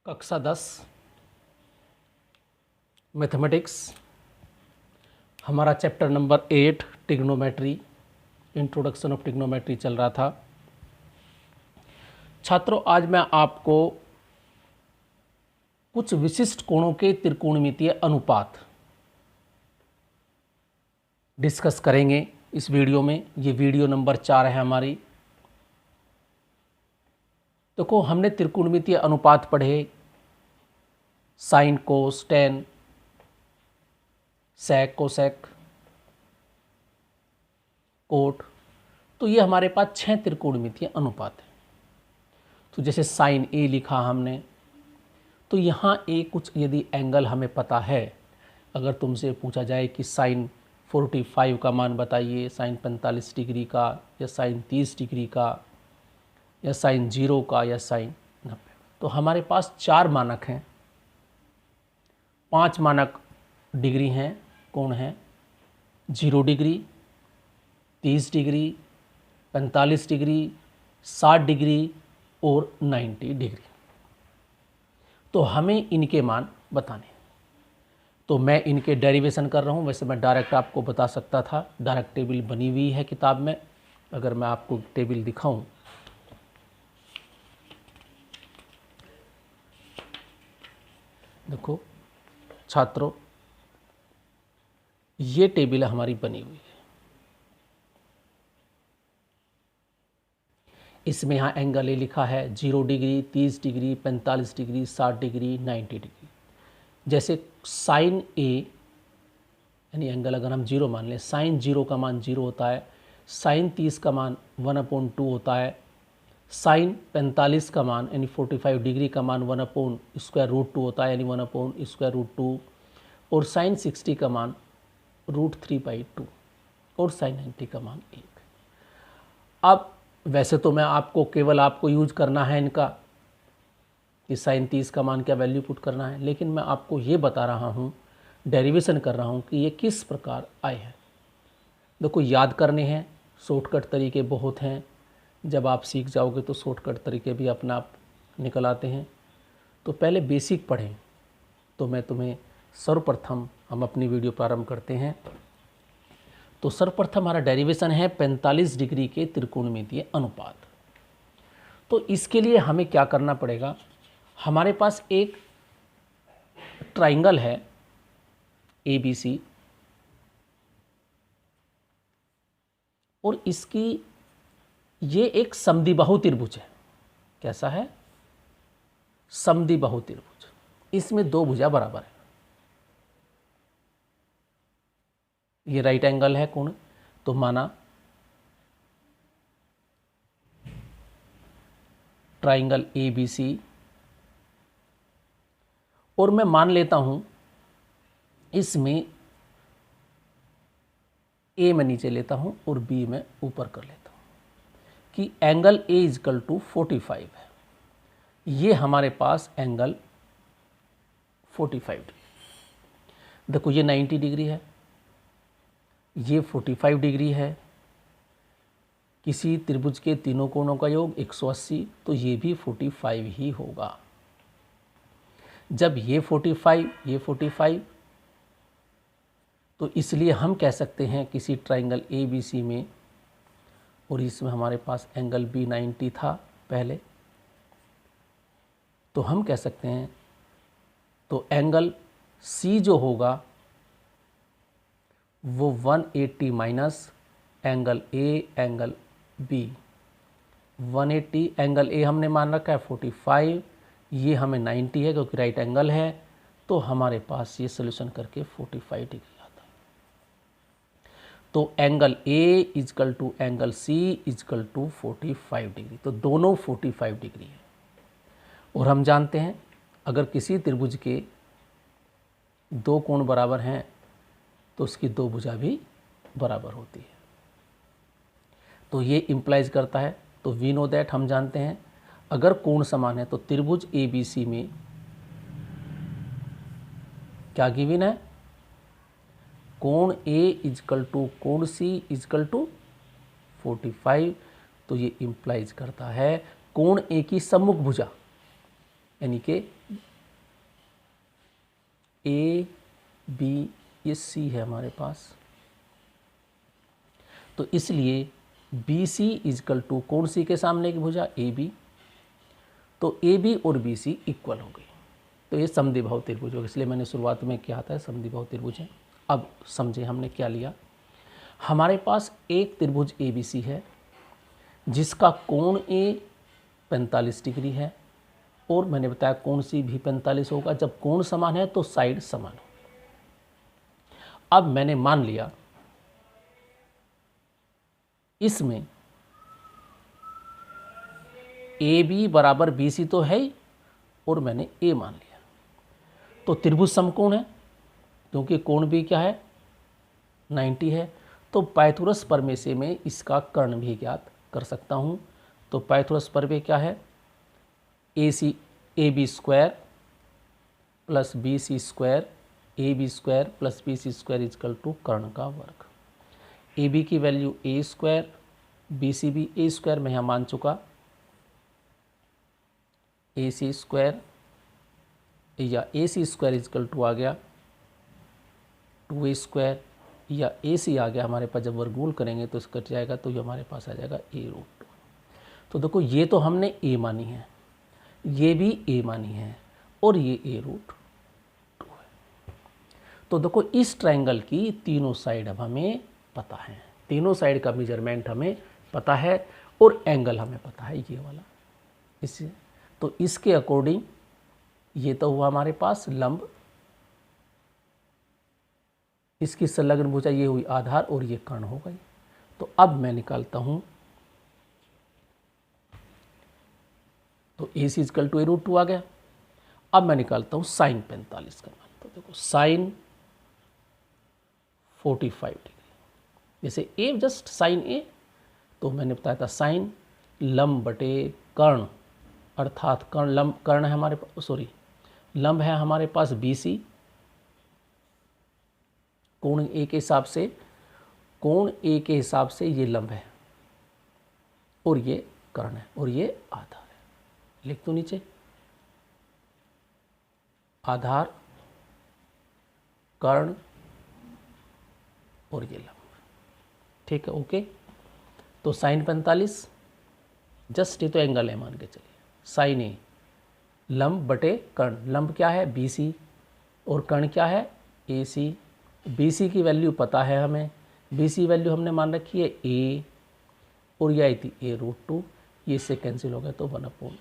कक्षा 10 मैथमेटिक्स, हमारा chapter number 8 trigonometry, introduction of trigonometry चल रहा था। छात्रों, आज मैं आपको कुछ विशिष्ट कोणों के त्रिकोणमितीय अनुपात डिस्कस करेंगे इस वीडियो में। ये वीडियो नंबर 4 है हमारी। देखो, हमने त्रिकोणमितीय अनुपात पढ़े, साइन, कोस, टेन, सेक, कोसेक, कोट। तो ये हमारे पास 6 त्रिकोणमितीय अनुपात है। तो जैसे साइन ए लिखा हमने, तो यहाँ ए कुछ यदि एंगल हमें पता है, अगर तुमसे पूछा जाए कि साइन 45 का मान बताइए, साइन 45 डिग्री का, या साइन 30 डिग्री का, या साइन 0 का, या साइन 90, तो हमारे पास 4 मानक हैं, 5 मानक डिग्री हैं, कोण हैं। 0 डिग्री, 30 डिग्री, 45 डिग्री, 60 डिग्री और 90 डिग्री। तो हमें इनके मान बताने हैं। तो मैं इनके डेरिवेशन कर रहा हूँ। वैसे मैं डायरेक्ट आपको बता सकता था, डायरेक्ट टेबल बनी हुई है किताब में। अगर मैं आपको टेबल दिखाऊं, देखो छात्रों, ये टेबल हमारी बनी हुई है। इसमें यहाँ एंगल ए लिखा है, 0 degree, 30 degree, 45 degree, 60 degree, 90 degree. जैसे साइन ए यानी एंगल अगर हम 0 मान लें, साइन 0 का मान 0 होता है, साइन 30 का मान 1/2 होता है, साइन 45 का मान यानी 45 डिग्री का मान 1/√2 होता है, यानी 1/√2, और साइन 60 का मान √3/2, और साइन 90 का मान 1। अब वैसे तो मैं आपको केवल आपको यूज करना है इनका कि साइन 30 का मान क्या वैल्यू पुट करना है, लेकिन मैं आपको ये बता रहा हूँ, डेरिवेशन कर रहा हूँ कि ये किस प्रकार आए हैं। देखो, याद करने हैं, शॉर्टकट तरीके बहुत हैं। जब आप सीख जाओगे तो शॉर्टकट तरीके भी अपना आप निकल आते हैं। तो पहले बेसिक पढ़ें। तो मैं तुम्हें सर्वप्रथम हम अपनी वीडियो प्रारंभ करते हैं। तो सर्वप्रथम हमारा डेरिवेशन है 45 डिग्री के त्रिकोणमितीय अनुपात। तो इसके लिए हमें क्या करना पड़ेगा, हमारे पास एक ट्राइंगल है ABC, और इसकी ये एक समद्विबाहु त्रिभुज है। कैसा है? समद्विबाहु त्रिभुज। इसमें 2 भुजा बराबर है। ये राइट एंगल है कोण, तो माना ट्राइंगल ABC, और मैं मान लेता हूं इसमें A में नीचे लेता हूं और B में ऊपर कर लेता हूं कि एंगल A = 45 है। ये हमारे पास एंगल 45 डिग्री। देखो, ये 90 डिग्री है, ये 45 डिग्री है। किसी त्रिभुज के तीनों कोणों का योग 180, तो ये भी 45 ही होगा। जब ये 45, ये 45, तो इसलिए हम कह सकते हैं किसी ट्राइंगल ABC में, और इसमें हमारे पास एंगल B 90 था पहले, तो हम कह सकते हैं तो एंगल C जो होगा वो 180 minus angle A, angle B 180। Angle A हमने मान रखा है 45, ये हमें 90 है क्योंकि राइट एंगल है, तो हमारे पास ये सोल्यूशन करके 45 डिग्री आता है। तो angle A = angle C = 45 degree. तो दोनों 45 डिग्री है। और हम जानते हैं अगर किसी त्रिभुज के 2 कोण बराबर हैं तो उसकी 2 भुजा भी बराबर होती है। तो ये इम्प्लाइज करता है, तो वी नो दैट, हम जानते हैं अगर कोण समान है तो त्रिभुज ABC में क्या गिवन है, कोण A = कोण C = 45। तो ये इम्प्लाइज करता है कोण A की सम्मुख भुजा यानी कि ए बी ये सी है हमारे पास, तो इसलिए बी सी इजकल टू कौन सी के सामने की भुजा ए बी, तो ए बी और बी सी इक्वल हो गई, तो ये समद्विबाहु त्रिभुज होगा। इसलिए मैंने शुरुआत में क्या आता है समद्विबाहु त्रिभुज है। अब समझे हमने क्या लिया, हमारे पास एक त्रिभुज ए बी सी है जिसका कोण ए 45 डिग्री है, और मैंने बताया कोण सी भी 45 होगा। जब कोण समान है तो साइड समान हो। अब मैंने मान लिया इसमें ए बी बराबर बी सी तो है ही, और मैंने ए मान लिया, तो त्रिभुज समकोण है, क्योंकि कोण भी क्या है 90 है। तो पाइथागोरस प्रमेय में इसका कर्ण भी ज्ञात कर सकता हूँ। तो पाइथागोरस प्रमेय क्या है, A B square plus B C square, A B square plus B C square equal to कर्ण का वर्ग। ए बी की value A square, B C भी ए स्क्वायर मैं यहाँ मान चुका, ए सी स्क्वायर या ए सी स्क्वायर इजकल टू आ गया 2a स्क्वायर, या ए सी आ गया हमारे पास। जब वर्गमूल करेंगे तो इसका कट जाएगा, तो ये हमारे पास आ जाएगा a√2। तो देखो ये तो हमने a मानी है, ये भी a मानी है, और ये a√2 है। तो देखो इस ट्रायंगल की तीनों साइड अब हमें पता है, तीनों साइड का मेजरमेंट हमें पता है, और एंगल हमें पता है ये वाला। इससे तो इसके अकॉर्डिंग ये तो हुआ हमारे पास लंब, इसकी संलग्न भुजा ये हुई आधार, और ये कर्ण हो गई। तो अब मैं निकालता हूँ, तो ए सी इजकल टू a√2 आ गया। अब मैं निकालता हूँ साइन 45 का मान। तो देखो साइन 45 डिग्री, जैसे ए जस्ट साइन ए, तो मैंने बताया था साइन लंब बटे कर्ण, अर्थात कर्ण है हमारे पास, सॉरी लंब है हमारे पास बी सी, कोण ए के हिसाब से, कोण ए के हिसाब से ये लंब है, और ये कर्ण है, और ये आधार है। लिख दो नीचे, आधार कर्ण और ये लंब, ठीक है ओके। तो साइन 45 जस्ट ये तो एंगल है मान के चलिए, साइन ए लंब बटे कर्ण, लंब क्या है बी सी और कर्ण क्या है ए सी। बी सी की वैल्यू पता है हमें, बी सी वैल्यू हमने मान रखी है ए, और यह आई थी a√2, ये इससे कैंसिल हो गया तो 1/√2।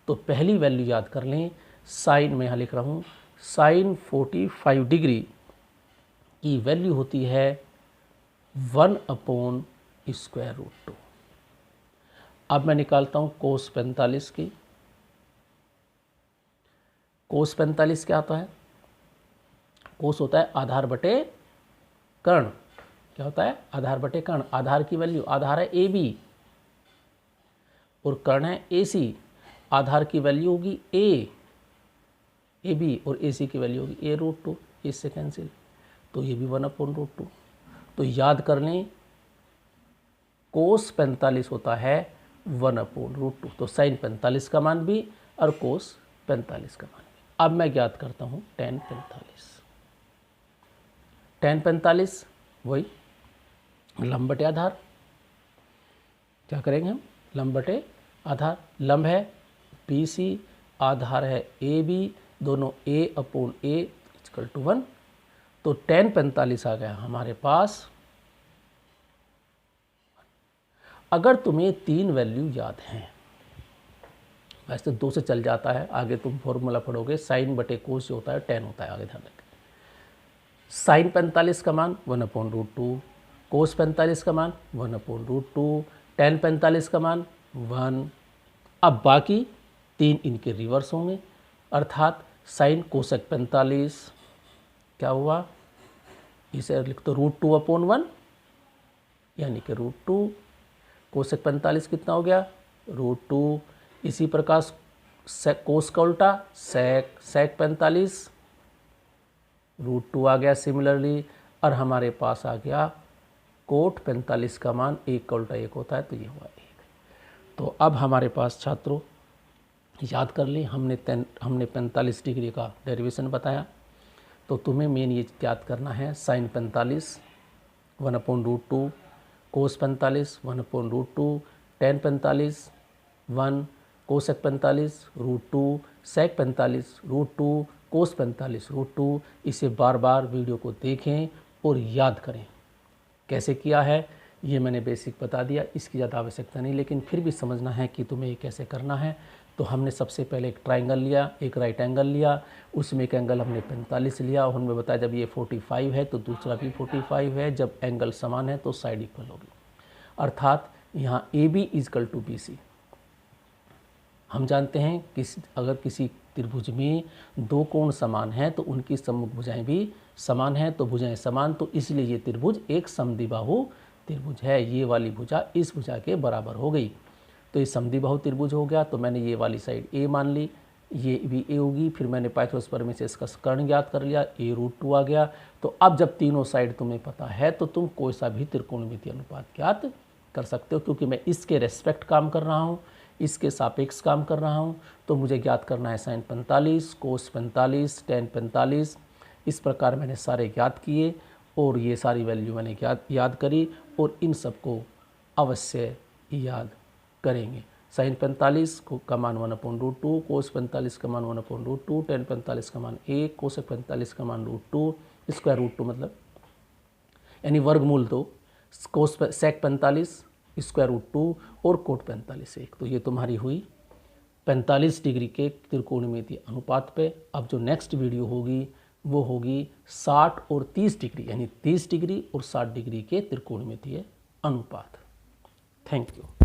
तो पहली वैल्यू याद कर लें, साइन में यहाँ लिख रहा हूँ, साइन 45 डिग्री की वैल्यू होती है 1/√2। अब मैं निकालता हूँ कोस 45 की। कोस 45 क्या होता है, कोस होता है आधार बटे कर्ण। क्या होता है आधार बटे कर्ण, आधार की वैल्यू, आधार है ए बी और कर्ण है ए सी, आधार की वैल्यू होगी ए बी और ए सी की वैल्यू होगी a√2, इससे कैंसिल, तो ये भी 1/√2। तो याद कर लें कोस 45 होता है 1/√2, तो साइन 45 का मान भी और कोस 45 का मान भी। अब मैं ज्ञात करता हूँ tan 45 वही लंब बटे आधार, क्या करेंगे हम लंब बटे आधार, लंब है बी सी, आधार है ए बी, दोनों a/a = 1। तो tan 45 आ गया हमारे पास। अगर तुम्हें 3 वैल्यू याद हैं, वैसे 2 से चल जाता है, आगे तुम फॉर्मूला पढ़ोगे, साइन बटे कोस जो होता है tan होता है, आगे ध्यान रखें। साइन 45 का मान 1/√2, कोस 45 का मान 1/√2, tan 45 का मान 1। अब बाकी 3 इनके रिवर्स होंगे, अर्थात साइन कोसेक 45 क्या हुआ, इसे लिख दो √2/1, यानी कि √2, कोसेक 45 कितना हो गया √2। इसी प्रकार कोस का उल्टा सेक 45 √2 आ गया सिमिलरली, और हमारे पास आ गया कोट 45 का मान 1 का उल्टा 1 होता है, तो ये हुआ 1। तो अब हमारे पास छात्रों याद कर ली। हमने 45 डिग्री का डेरिवेशन बताया, तो तुम्हें मेन ये याद करना है साइन 45 1/√2, कोस 45 1/√2, टेन 45 1, कोसेक 45 √2, सेक 45 √2, कोस 45 √2। इसे बार बार वीडियो को देखें और याद करें। कैसे किया है ये मैंने बेसिक बता दिया, इसकी ज़्यादा आवश्यकता नहीं, लेकिन फिर भी समझना है कि तुम्हें ये कैसे करना है। तो हमने सबसे पहले एक ट्राइंगल लिया, एक राइट एंगल लिया, उसमें एक एंगल हमने 45 लिया और हमने बताया जब ये 45 है तो दूसरा भी 45 है, जब एंगल समान है तो साइड इक्वल होगी। अर्थात यहाँ A B equal to B C. हम जानते हैं कि अगर किसी त्रिभुज में दो कोण समान हैं तो उनकी सम्मुख भुजाएं भी समान हैं, तो भुजाएं समान, तो इसलिए ये त्रिभुज एक समद्विबाहु त्रिभुज है। ये वाली भुजा इस भुजा के बराबर हो गई, तो ये समद्विबाहु त्रिभुज हो गया। तो मैंने ये वाली साइड ए मान ली, ये भी ए होगी। फिर मैंने पाइथागोरस प्रमेय से इसका कर्ण ज्ञात कर लिया, a√2 आ गया। तो अब जब तीनों साइड तुम्हें पता है तो तुम कोई सा भी त्रिकोणमितीय अनुपात ज्ञात कर सकते हो, क्योंकि मैं इसके रेस्पेक्ट काम कर रहा हूँ, इसके सापेक्ष काम कर रहा हूँ। तो मुझे ज्ञात करना है साइन 45, कोस 45, टेन 45। इस प्रकार मैंने सारे ज्ञात किए और ये सारी वैल्यू मैंने याद करी, और इन सबको अवश्य याद करेंगे। साइन 45 का मान 1/√2, कोस 45 का मान 1/√2, टेन 45 का मान 1, कोसेक 45 का मान √2, स्क्वायर रूट 2 मतलब यानी वर्गमूल 2, कोस सेक 45 स्क्वायर रूट 2 और कोट 45 1। तो ये तुम्हारी हुई 45 डिग्री के त्रिकोणमितीय अनुपात पे। अब जो नेक्स्ट वीडियो होगी वो होगी 60 और 30 डिग्री, यानी 30 डिग्री और 60 डिग्री के त्रिकोणमितीय अनुपात। Thank you.